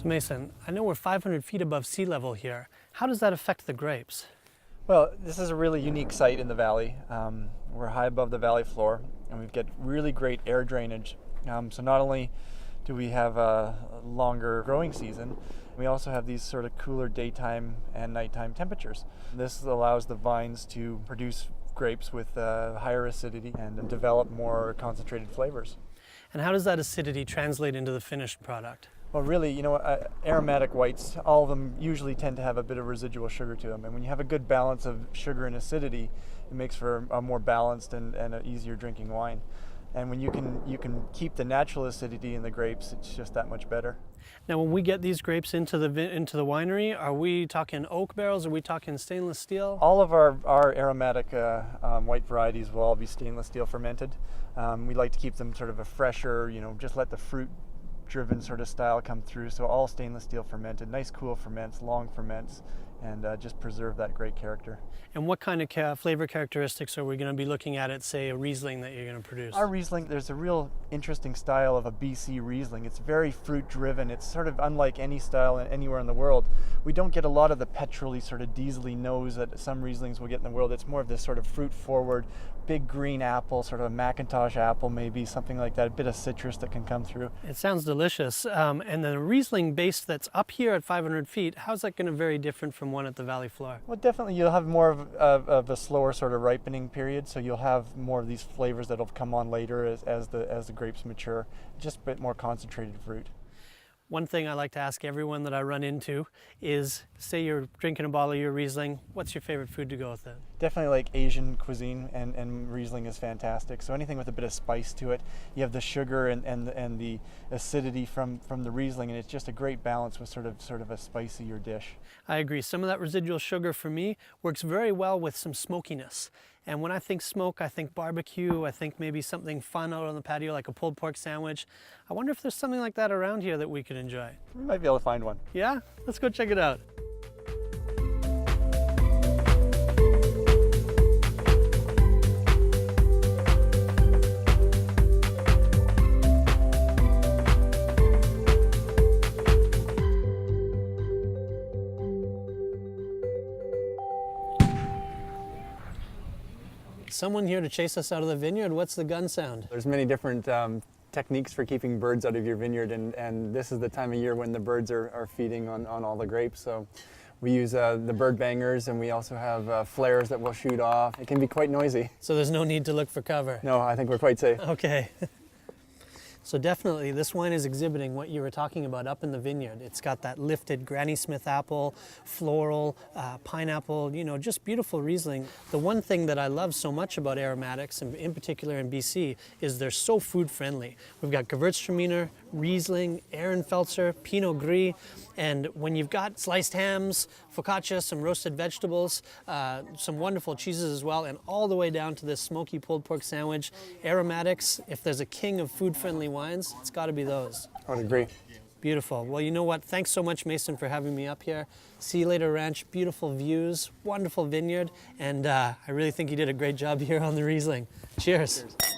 So Mason, I know we're 500 feet above sea level here. How does that affect the grapes? Well, this is a really unique site in the valley. We're high above the valley floor, and we've got really great air drainage. So not only do we have a longer growing season, we also have these sort of cooler daytime and nighttime temperatures. This allows the vines to produce grapes with higher acidity and develop more concentrated flavors. And how does that acidity translate into the finished product? Well, really, aromatic whites, all of them usually tend to have a bit of residual sugar to them. And when you have a good balance of sugar and acidity, it makes for a more balanced and an easier drinking wine. And when you can keep the natural acidity in the grapes, it's just that much better. Now, when we get these grapes into the winery, are we talking oak barrels? Are we talking stainless steel? All of our aromatic white varieties will all be stainless steel fermented. We like to keep them sort of a fresher, just let the fruit-driven sort of style come through. So all stainless steel fermented, nice cool ferments, long ferments, and just preserve that great character. And what kind of flavor characteristics are we going to be looking at, say, a Riesling that you're going to produce? Our Riesling, there's a real interesting style of a BC Riesling. It's very fruit-driven. It's sort of unlike any style anywhere in the world. We don't get a lot of the petrol-y, sort of diesel-y nose that some Rieslings will get in the world. It's more of this sort of fruit-forward, big green apple, sort of a Macintosh apple maybe, something like that, a bit of citrus that can come through. It sounds delicious. And the Riesling base that's up here at 500 feet, how's that going to vary different from one at the valley floor? Well, definitely you'll have more of a slower sort of ripening period, so you'll have more of these flavors that'll come on later as the grapes mature, just a bit more concentrated fruit. One thing I like to ask everyone that I run into is, say you're drinking a bottle of your Riesling, what's your favorite food to go with it? Definitely like Asian cuisine, and Riesling is fantastic. So anything with a bit of spice to it. You have the sugar and the acidity from the Riesling, and it's just a great balance with sort of a spicier dish. I agree. Some of that residual sugar for me works very well with some smokiness. And when I think smoke, I think barbecue, I think maybe something fun out on the patio like a pulled pork sandwich. I wonder if there's something like that around here that we could enjoy. We might be able to find one. Yeah? Let's go check it out. Someone here to chase us out of the vineyard. What's the gun sound? There's many different techniques for keeping birds out of your vineyard, and this is the time of year when the birds are feeding on all the grapes. So we use the bird bangers, and we also have flares that we'll shoot off. It can be quite noisy. So there's no need to look for cover? No, I think we're quite safe. Okay. So definitely this wine is exhibiting what you were talking about up in the vineyard. It's got that lifted Granny Smith apple, floral, pineapple, just beautiful Riesling. The one thing that I love so much about aromatics, and in particular in BC, is they're so food friendly. We've got Gewürztraminer, Riesling, Ehrenfelser, Pinot Gris, and when you've got sliced hams, focaccia, some roasted vegetables, some wonderful cheeses as well, and all the way down to this smoky pulled pork sandwich, aromatics, if there's a king of food friendly wines, it's got to be those. I would agree. Beautiful. Well, you know what? Thanks so much, Mason, for having me up here. See you later, Ranch. Beautiful views, wonderful vineyard, and I really think you did a great job here on the Riesling. Cheers. Cheers.